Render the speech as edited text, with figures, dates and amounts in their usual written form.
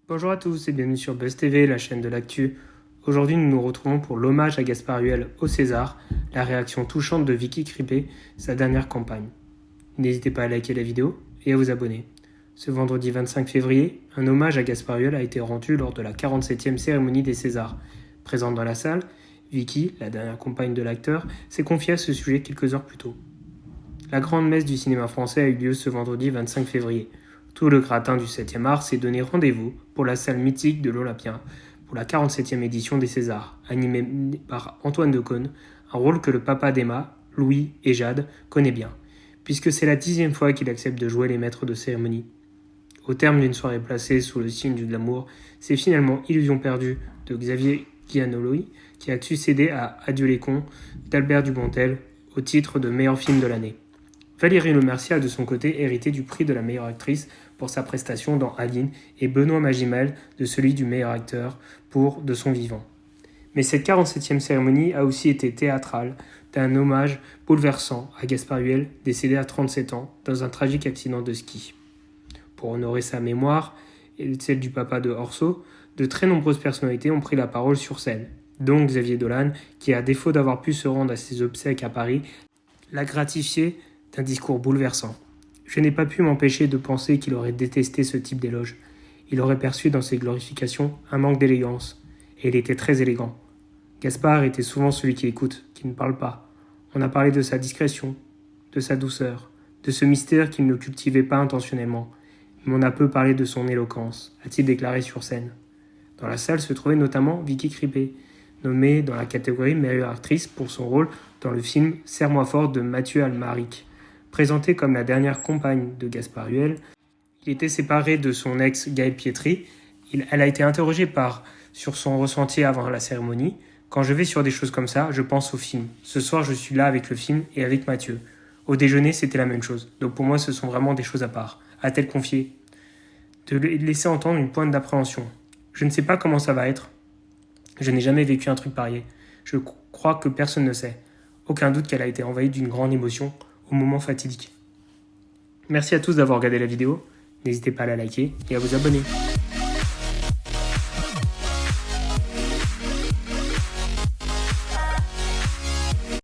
Bonjour à tous et bienvenue sur Buzz TV, la chaîne de l'actu. Aujourd'hui, nous nous retrouvons pour l'hommage à Gaspard Huliel au César, la réaction touchante de Vicky Kriepe, sa dernière campagne. N'hésitez pas à liker la vidéo et à vous abonner. Ce vendredi 25 février, un hommage à Gaspard Huliel a été rendu lors de la 47e cérémonie des Césars. Présente dans la salle, Vicky, la dernière compagne de l'acteur, s'est confiée à ce sujet quelques heures plus tôt. La grande messe du cinéma français a eu lieu ce vendredi 25 février. Tout le gratin du 7e art s'est donné rendez-vous pour la salle mythique de l'Olympia pour la 47e édition des Césars, animée par Antoine Decaune, un rôle que le papa d'Emma, Louis et Jade connaît bien, puisque c'est la 10e fois qu'il accepte de jouer les maîtres de cérémonie. Au terme d'une soirée placée sous le signe du glamour, c'est finalement Illusion perdue de Xavier Giannoli qui a succédé à Adieu les cons d'Albert Dupontel au titre de meilleur film de l'année. Valérie Lemercier a de son côté hérité du prix de la meilleure actrice pour sa prestation dans Aline et Benoît Magimel de celui du meilleur acteur pour De son vivant. Mais cette 47e cérémonie a aussi été théâtrale d'un hommage bouleversant à Gaspard Huliel, décédé à 37 ans dans un tragique accident de ski. Pour honorer sa mémoire et celle du papa de Orso, de très nombreuses personnalités ont pris la parole sur scène, dont Xavier Dolan, qui, à défaut d'avoir pu se rendre à ses obsèques à Paris, l'a gratifié d'un discours bouleversant. Je n'ai pas pu m'empêcher de penser qu'il aurait détesté ce type d'éloge. Il aurait perçu dans ses glorifications un manque d'élégance, et il était très élégant. Gaspard était souvent celui qui écoute, qui ne parle pas. On a parlé de sa discrétion, de sa douceur, de ce mystère qu'il ne cultivait pas intentionnellement, mais on a peu parlé de son éloquence, a-t-il déclaré sur scène. Dans la salle se trouvait notamment Vicky Kriepe, nommée dans la catégorie meilleure actrice pour son rôle dans le film Serre-moi fort de Mathieu Amalric. Présenté comme la dernière compagne de Gaspard Huliel, il était séparé de son ex Gaël Pietri. Elle a été interrogée sur son ressenti avant la cérémonie. Quand je vais sur des choses comme ça, je pense au film. Ce soir, je suis là avec le film et avec Mathieu. Au déjeuner, c'était la même chose. Donc pour moi, ce sont vraiment des choses à part. A-t-elle confié ? De laisser entendre une pointe d'appréhension. Je ne sais pas comment ça va être. Je n'ai jamais vécu un truc pareil. Je crois que personne ne sait. Aucun doute qu'elle a été envahie d'une grande émotion au moment fatidique. Merci à tous d'avoir regardé la vidéo. N'hésitez pas à la liker et à vous abonner.